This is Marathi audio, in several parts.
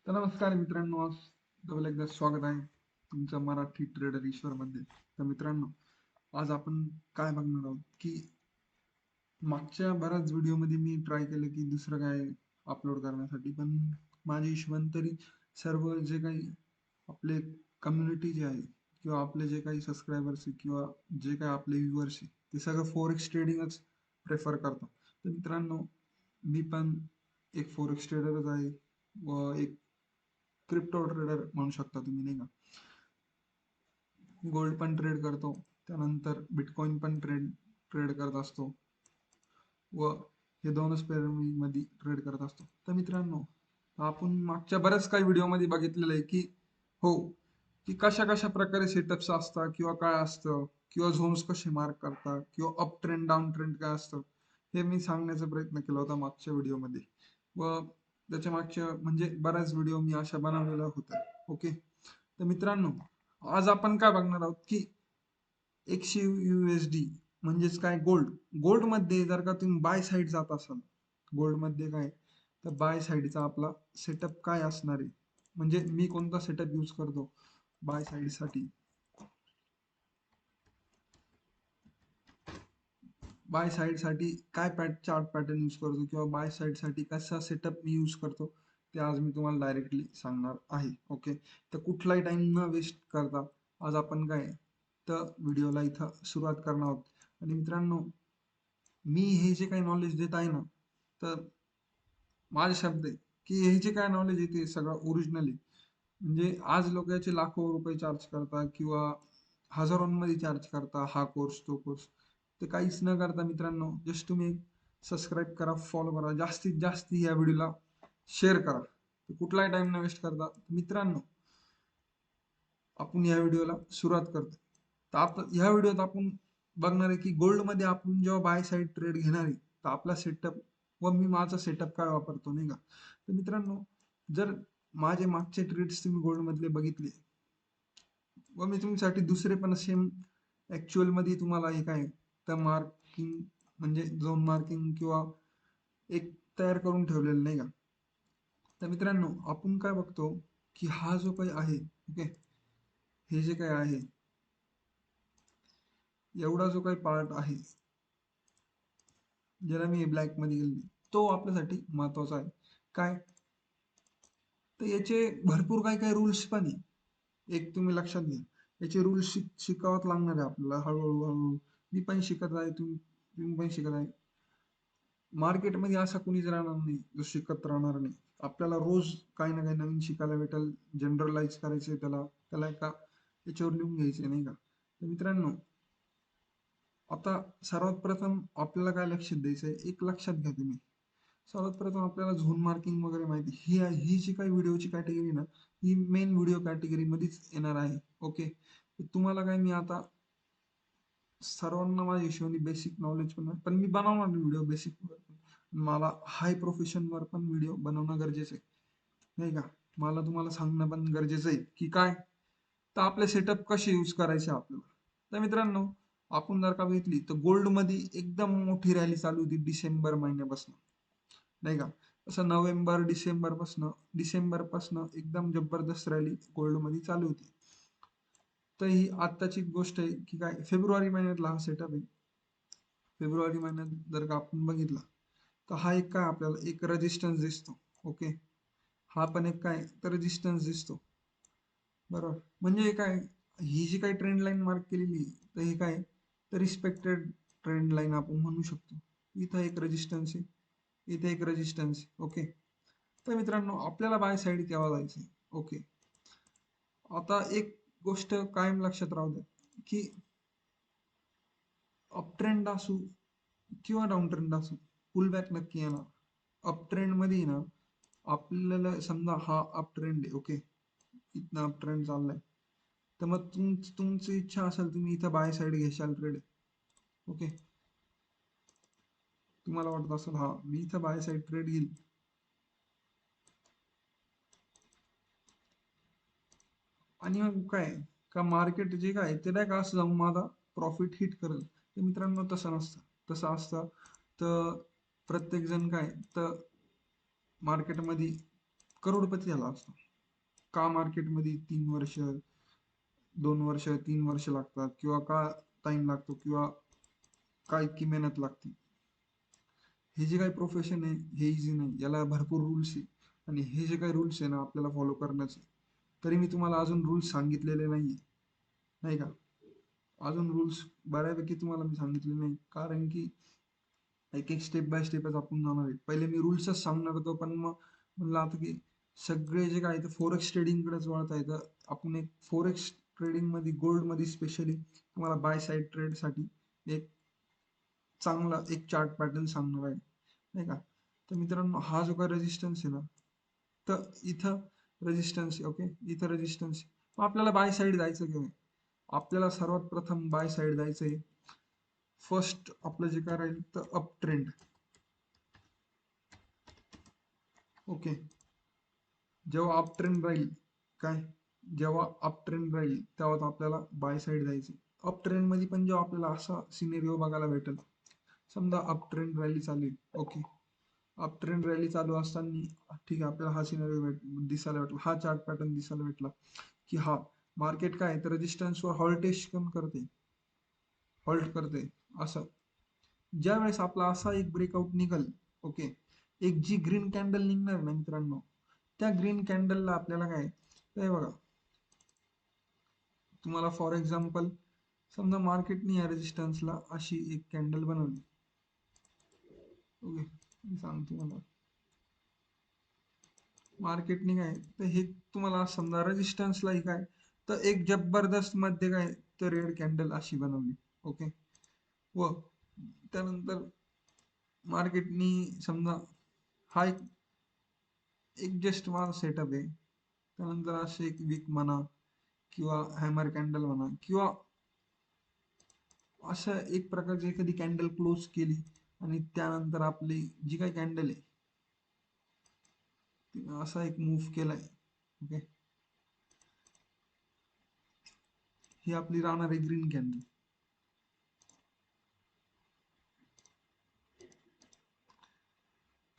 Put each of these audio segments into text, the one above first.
तर नमस्कार मित्रांनो, आज डबल एकदा स्वागत आहे तुमचं मराठी ट्रेडर ईश्वरमध्ये. तर मित्रांनो, आज आपण काय बघणार आहोत की मागच्या बऱ्याच व्हिडिओमध्ये मी ट्राय केलं की दुसरं काय अपलोड करण्यासाठी, पण माझ्या हिशोबाने तरी सर्व जे काही आपले कम्युनिटी जे आहे किंवा आपले जे काही सबस्क्रायबर्स आहे किंवा जे काही आपले व्ह्युअर्स आहे ते सगळं फॉरेक्स ट्रेडिंगच प्रेफर करतात. तर मित्रांनो, मी पण एक फॉरेक्स ट्रेडरच आहे व एक क्रिप्टो ट्रेडर म्हणू शकता तुम्ही, नाही का. गोल्ड पण ट्रेड करतो, त्यानंतर बिटकॉइन पण ट्रेड ट्रेड करत असतो व हे दोनच पेअर मी मध्ये ट्रेड करत असतो. तर मित्रांनो, आपण मागच्या बऱ्याच काही व्हिडिओमध्ये बघितलेलं आहे की हो, की कशा कशा प्रकारे सेटअप्स असतात किंवा काय असतं किंवा झोन्स कसे मार्क करतात किंवा अप ट्रेंड डाऊन ट्रेंड काय असतं, हे मी सांगण्याचा प्रयत्न केला होता मागच्या व्हिडिओमध्ये. व त्याच्या मागच्या म्हणजे बऱ्याच व्हिडिओ मी अशा बनवलेल्या होत्या. ओके. तर मित्रांनो, आज आपण काय बघणार आहोत की 100 USD म्हणजेच काय, गोल्ड. गोल्ड मध्ये जर का तुम्ही बाय साईड जात असाल, गोल्ड मध्ये काय, तर बाय साईडचा आपला सेटअप काय असणार आहे, म्हणजे मी कोणता सेटअप यूज करतो बाय साईड साठी. बाय साईड साठी काय चार्ट पॅटर्न यूज करतो किंवा बाय साईड साठी कसा सेटअप मी यूज करतो, ते आज मी तुम्हाला डायरेक्टली सांगणार आहे. ओके. तर कुठलाही टाइम न वेस्ट करता आज आपण काय, तर व्हिडिओला इथं सुरुवात करणार आहोत. आणि मित्रांनो, मी हे जे काही नॉलेज देत आहे ना, तर माझे शब्द आहे की हे जे काय नॉलेज आहे ते सगळं ओरिजिनल आहे. म्हणजे आज लोक याचे लाखो रुपये चार्ज करतात किंवा हजारोंमध्ये चार्ज करता, हा कोर्स तो कोर्स. ते काहीच न करता मित्रांनो, जस्ट तुम्ही सबस्क्राईब करा, फॉलो करा, जास्तीत जास्त या व्हिडिओला शेअर करा. तर कुठलाही टाइम न वेस्ट करता मित्रांनो, आपण या व्हिडिओला सुरुवात करतो. तर आता ह्या व्हिडिओत आपण बघणार आहे की गोल्ड मध्ये आपण जेव्हा बाय साईड ट्रेड घेणार आहे, तर आपला सेटअप व मी माझा सेटअप काय वापरतो, नाही का. तर मित्रांनो, जर माझे मागचे ट्रेड्स तुम्ही गोल्ड मधले बघितले व मी तुमच्यासाठी दुसरे पण सेम ऍक्च्युअल मध्ये तुम्हाला हे काय, तर मार्किंग म्हणजे झोन मार्किंग किंवा एक तयार करून ठेवलेलं, नाही का. तर मित्रांनो, आपण काय बघतो की हा जो काही आहे, ओके, हे जे काही आहे, एवढा जो काही पार्ट आहे ज्याला मी ब्लॅक मध्ये गेली, तो आपल्यासाठी महत्वाचा आहे. काय, तर याचे भरपूर काही काही रूल्स पण आहे. एक तुम्ही लक्षात घ्या, याचे रूल्स शिकावत लागणार आहे आपल्याला हळूहळू हळूहळू. मी पण शिकत आहे, तुम्ही पण शिकत आहे. मार्केटमध्ये असा कुणीच राहणार नाही जो शिकत राहणार नाही. आपल्याला रोज काही ना काही नवीन शिकायला भेटेल. जनरलाइज करायचंय त्याला, त्याला एका याच्यावर लिहून घ्यायचंय, नाही का. तर मित्रांनो, आता सर्वात प्रथम आपल्याला काय लक्षात द्यायचंय, एक लक्षात घ्या तुम्ही. सर्वात प्रथम आपल्याला झोन मार्किंग वगैरे माहिती, ही जी काही व्हिडिओची कॅटेगरी ना, ही मेन व्हिडिओ कॅटेगरी मध्येच येणार आहे. ओके. तुम्हाला काय, मी आता सर्वांना माझ्या हिशोबाने बेसिक नॉलेज पण मी बनवणार व्हिडिओ बेसिक वर पण. मला हाय प्रोफेशन वर पण व्हिडिओ बनवणं गरजेचं आहे, नाही का. मला तुम्हाला सांगणं पण गरजेचं आहे की काय, तर आपले सेटअप कसे यूज करायचे आपल्याला. तर मित्रांनो, आपण जर का बघितली तर गोल्ड मध्ये एकदम मोठी रॅली चालू होती डिसेंबर महिन्यापासून, नाही का. असं नोव्हेंबर डिसेंबर पासून एकदम जबरदस्त रॅली गोल्ड मध्ये चालू होती. तर ही आत्ताची गोष्ट आहे की काय, फेब्रुवारी महिन्यातला हा सेटअप आहे. फेब्रुवारी महिन्यात जर का आपण बघितला, तर हा एक काय, आपल्याला एक रेजिस्टन्स दिसतो. ओके. हा पण एक काय, तर रेजिस्टन्स दिसतो. बरोबर. म्हणजे हे काय, ही जी काही ट्रेंड लाईन मार्क केलेली, तर हे काय, तर रिस्पेक्टेड ट्रेंड लाईन आपण म्हणू शकतो. इथं एक रेजिस्टन्स आहे, इथे एक रेजिस्टन्स आहे. ओके. तर मित्रांनो, आपल्याला बाय साईड केव्हा जायचं. ओके. आता एक गोष्ट कायम लक्षात राहू द्या की अप ट्रेंड असू किंवा डाऊन ट्रेंड असू, पुल बॅक नक्की येणार. अप ट्रेंड मध्ये ना, आपल्याला समजा हा अप ट्रेंड आहे, ओके, इथनं अप ट्रेंड चाललाय, तर मग तुमची इच्छा असेल, तुम्ही इथं बाय साईड घेशाल ट्रेड. ओके. तुम्हाला वाटत असेल हा मी इथं बाय साईड ट्रेड घेईल, आणि मग काय, का मार्केट जे काय ते नाही का असं जाऊन माझा प्रॉफिट हिट करेल. तर मित्रांनो, तसं नसतं. तसं असतं तर प्रत्येक जण काय, तर मार्केटमध्ये करोडपती झाला असता. का मार्केटमध्ये 3 वर्ष, 2 वर्ष, 3 वर्ष लागतात, किंवा का टाइम लागतो, किंवा काय इतकी मेहनत लागते. हे जे काही प्रोफेशन आहे हे इझी नाही, याला भरपूर रूल्स आहे. आणि हे जे काही रूल्स आहे ना आपल्याला फॉलो करण्याचे, तरी मी तुम्हाला अजून रूल्स सांगितलेले नाही, नाही का. अजून रूल्स बऱ्यापैकी तुम्हाला मी सांगितले नाही, कारण की एक एक स्टेप बाय स्टेपच आपण जाणार आहे. पहिले मी रूल्सच सांगणार होतो, पण मग म्हणलं आता की सगळे जे काय ते फोरेक्स ट्रेडिंगकडेच वळत आहे, तर आपण एक फोरेक्स ट्रेडिंग मध्ये, गोल्ड मध्ये स्पेशली तुम्हाला बाय साईड ट्रेड साठी एक चांगला एक चार्ट पॅटर्न सांगणार आहे, नाही का. तर मित्रांनो, हा जो काय रेजिस्टन्स आहे ना, तर इथं रेजिस्टन्स, ओके, इथं रेजिस्टन्स. मग आपल्याला बाय साईड जायचं किंवा आपल्याला सर्वात प्रथम बाय साईड जायचं आहे. फर्स्ट आपलं जे काय राहील तर अप ट्रेंड, ओके. जेव्हा अप ट्रेंड राहील, काय, जेव्हा अप ट्रेंड राहील तेव्हा आपल्याला बाय साईड जायचं. अप ट्रेंड मध्ये पण जेव्हा आपल्याला असा सिनेरिओ बघायला भेटेल, समजा अप ट्रेंड रॅली चालू आहे, ओके. अप ट्रेंड रॅली चालू असताना ठीक आहे, आपल्याला हा सिनेरिओ दिसायला भेटला, हा चार्ट पॅटर्न दिसायला भेटला, की हा मार्केट काय तर रेजिस्टन्सवर हॉल्टेशन करते, हॉल्ट करते, असं. ज्या वेळेस आपला असा एक ब्रेकआउट निघल, ओके, एक जी ग्रीन कॅन्डल निघणार ना मित्रांनो, त्या ग्रीन कॅन्डलला आपल्याला काय, ते बघा, तुम्हाला फॉर एक्झाम्पल समजा मार्केटने या रेजिस्टन्सला अशी एक कॅन्डल बनवली, ओके. मी सांगतो मला, मार्केटने काय तर हे तुम्हाला समजा रेजिस्टन्सला काय तर एक जबरदस्त मध्ये काय तर रेड कॅन्डल अशी बनवली, ओके. व त्यानंतर मार्केटनी समजा हा एक एक जस्ट माझा सेटअप आहे, त्यानंतर असे एक वीक म्हणा, किंवा हॅमर कॅन्डल म्हणा, किंवा असं एक प्रकारची एखादी कॅन्डल क्लोज केली, आणि त्यानंतर आपली जी काही कॅन्डल आहे तिनं असा एक मूव्ह केलाय, ओके. ही आपली राहणार आहे ग्रीन कॅन्डल.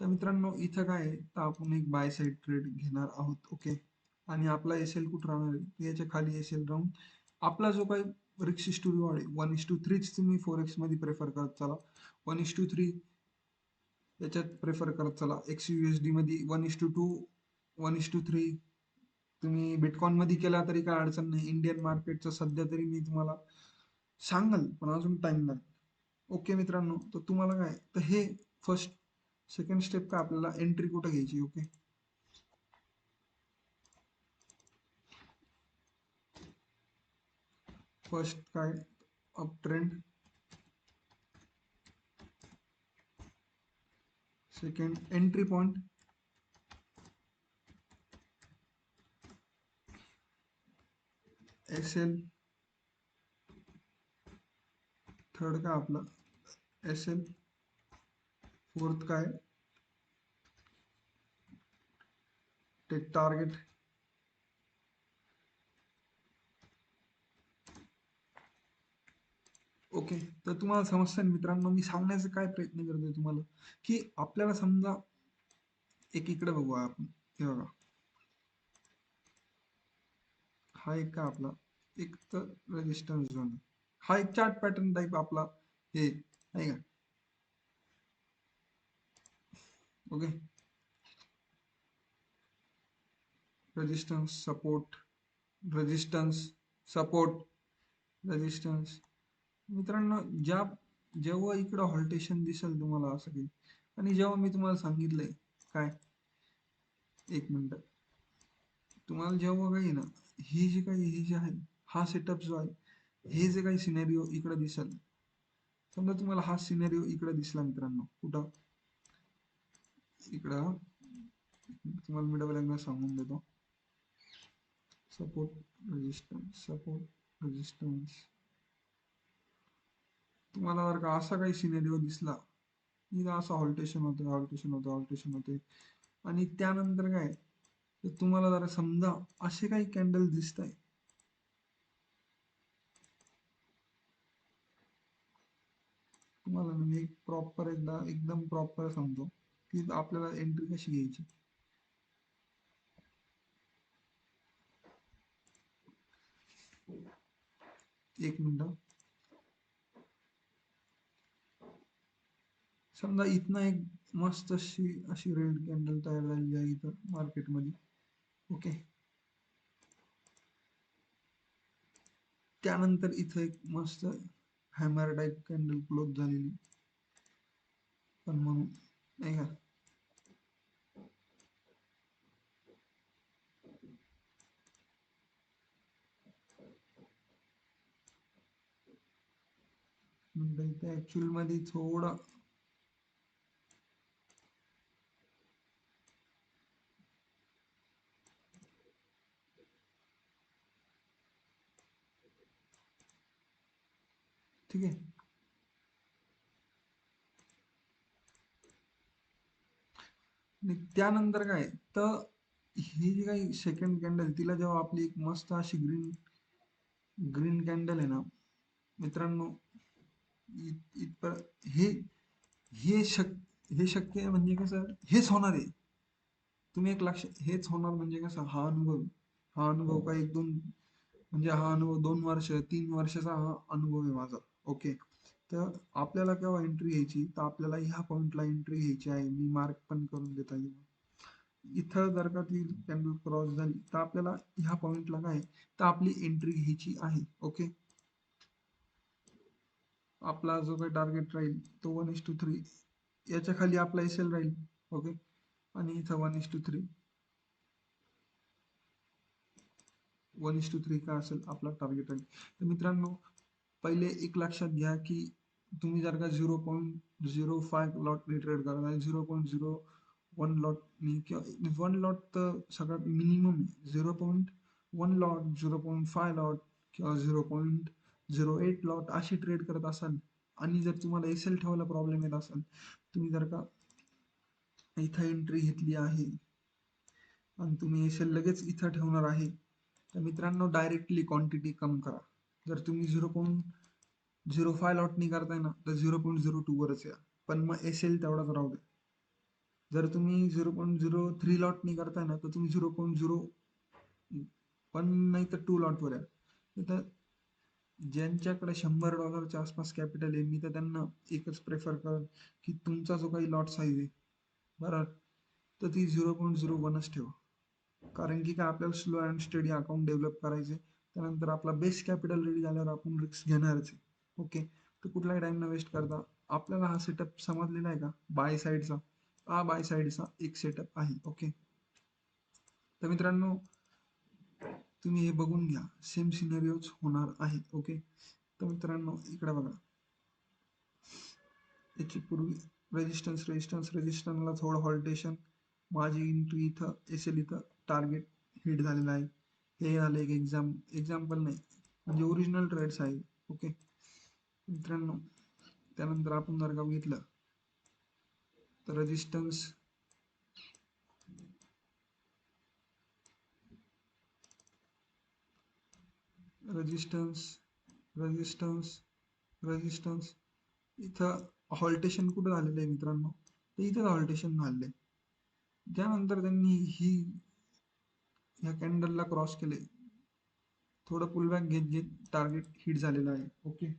तर मित्रांनो, इथं काय आहे तर आपण एक बाय साईड ट्रेड घेणार आहोत, ओके. आणि आपला एल कुठं राहणार आहे, तर याच्या खाली एल राहून आपला जो काही रिक्स टू रिवॉर्ड आहे 1:3च तुम्ही फोरेक्स मध्ये प्रेफर करत चला. 1:3 याच्यात प्रेफर करत चला. XUSD मध्ये 1:2, 1:3 तुम्ही बिटकॉइन मध्ये केला तरी काय अडचण नाही. इंडियन मार्केटचं सध्या तरी मी तुम्हाला सांगाल, पण अजून टाइम लागेल. ओके मित्रांनो, तर तुम्हाला काय तर हे फर्स्ट, सेकंड स्टेप का आपल्याला एंट्री कुठं घ्यायची, ओके. फर्स्ट काय up trend, second entry point, SL, third काय आपलं SL, फोर्थ काय टेक टार्गेट. ओके, तर तुम्हाला समजतं ना मित्रांनो, मी सांगण्याचा काय प्रयत्न करतोय तुम्हाला, की आपल्याला समजा एक इकडे बघूया आपण, हे बघा, हा एक का आपला एक तर रेजिस्टन्स झोन, हा एक चार्ट पॅटर्न टाईप आपला हे आहे का, okay. Resistance support, resistance support, resistance. मित्रांनो, जेव्हा इकडं हॉल्टेशन दिसेल तुम्हाला असं काही, आणि जेव्हा मी तुम्हाला सांगितलंय काय, एक मिनिट, तुम्हाला जेव्हा काही ना ही जी काही हे जे आहे, हा सेटअप जो आहे, हे जे काही सिनेरिओ इकडे दिसेल, समजा तुम्हाला हा सिनेरिओ इकडे दिसला मित्रांनो, कुठं इकडं, तुम्हाला मी डबल एकदा सांगून देतो, सपोर्ट, रेजिस्टन्स, सपोर्ट, रेजिस्टन्स. तुम्हाला जर का असा काही सिनेरिओ दिसला, इथं असं हॉल्टेशन होते, हॉल्टेशन होते, हॉल्टेशन होते, आणि त्यानंतर काय तर तुम्हाला जरा समजा असे काही कॅन्डल दिसत आहे, तुम्हाला मी प्रॉपर एकदा एकदम प्रॉपर सांगतो की आपल्याला एंट्री कशी घ्यायची. एक मिनिट. समजा इथनं एक मस्त अशी रेड कॅन्डल तयार झालेली आहे इथं मार्केटमध्ये. ओके. त्यानंतर इथं एक मस्त हॅमर टाईप कॅन्डल क्लोज झालेली पण म्हणून नाही का. म्हणजे इथे ऍक्च्युअल मध्ये थोडं ठीक आहे. आणि त्यानंतर काय तर ही जी काही सेकंड कॅन्डल तिला जेव्हा आपली एक मस्त अशी ग्रीन ग्रीन कॅन्डल आहे ना मित्रांनो, इथपर्यंत हे हे शक्य आहे म्हणजे कसं हेच होणार आहे. तुम्ही एक लक्ष हेच होणार म्हणजे कसं हा अनुभव काही एक दोन म्हणजे हा अनुभव 2 वर्ष 3 वर्षाचा हा अनुभव आहे माझा. ओके. तर आपल्याला केव्हा एंट्री घ्यायची तर आपल्याला ह्या पॉइंटला एंट्री घ्यायची आहे. मी मार्क पण करून देत आहे. इथं जर का ती कॅन्डल क्रॉस झाली तर आपल्याला ह्या पॉइंटला काय तर आपली एंट्री घ्यायची आहे. ओके. आपला जो काही टार्गेट राहील तो 1:3 याच्या खाली आपला एसएल राहील. ओके. आणि इथं 1:3 1:3 का असेल आपला टार्गेट राहील. तर मित्रांनो पहिले एक लक्षात घ्या की तुम्ही जर का 0.05 लॉटनी ट्रेड करत आहे 0.01 लॉटनी किंवा 1 लॉट तर सगळ्यात मिनिमम 0.1 लॉट 0.5 लॉट किंवा 0.08 लॉट अशी ट्रेड करत असाल आणि जर तुम्हाला एस एल ठेवायला प्रॉब्लेम येत असेल तुम्ही जर का इथं एंट्री घेतली आहे आणि तुम्ही एस एल लगेच इथं ठेवणार आहे तर मित्रांनो डायरेक्टली क्वांटिटी कम करा. जर तुम्ही 0.05 लॉटनी करताय ना तर 0.02 वरच या पण मग एस एल तेवढाच राहू द्या. जर तुम्ही 0.03 लॉटनी करताय ना तर तुम्ही 0.01 नाही तर 2 लॉटवर या. तर ज्यांच्याकडे $100 आसपास कॅपिटल आहे मी तर त्यांना एकच प्रेफर करेन की तुमचा जो काही लॉट साईज आहे बरोबर तर ती 0.01च ठेवा. कारण की काय आपल्याला slow and study account develop करायचे त्यानंतर आपला बेस कॅपिटल रेडी झाल्यावर आपण रिस्क घेणारच आहे. ओके. तर कुठलाही टाइम न वेस्ट करता आपल्याला हा सेटअप समजलेला आहे का बाय साईडचा. हा बाय साईडचा एक सेटअप आहे. ओके. तर मित्रांनो तुम्ही हे बघून घ्या सेम सिनेरिओच होणार आहे. ओके. तर मित्रांनो इकडे बघा याची पूर्वी रेजिस्टन्सला थोडं हॉल्टेशन माझी एंट्री इथं एस एल इथं टार्गेट हिट झालेलं आहे. हे झालं एक एक्झाम्पल नाही म्हणजे ओरिजिनल ट्रेड्स आहे. ओके. मित्रांनो त्यानंतर आपण जर का बघितलं तर रेजिस्टन्स रेजिस्टन्स रेजिस्टन्स रेजिस्टन्स इथं हॉल्टेशन कुठं झालेलं आहे मित्रांनो तर इथं हॉल्टेशन झालेलं आहे. त्यानंतर त्यांनी ह्या कॅन्डलला क्रॉस केले थोडं पुलबॅक घेत घेत टार्गेट हिट झालेलं आहे. ओके.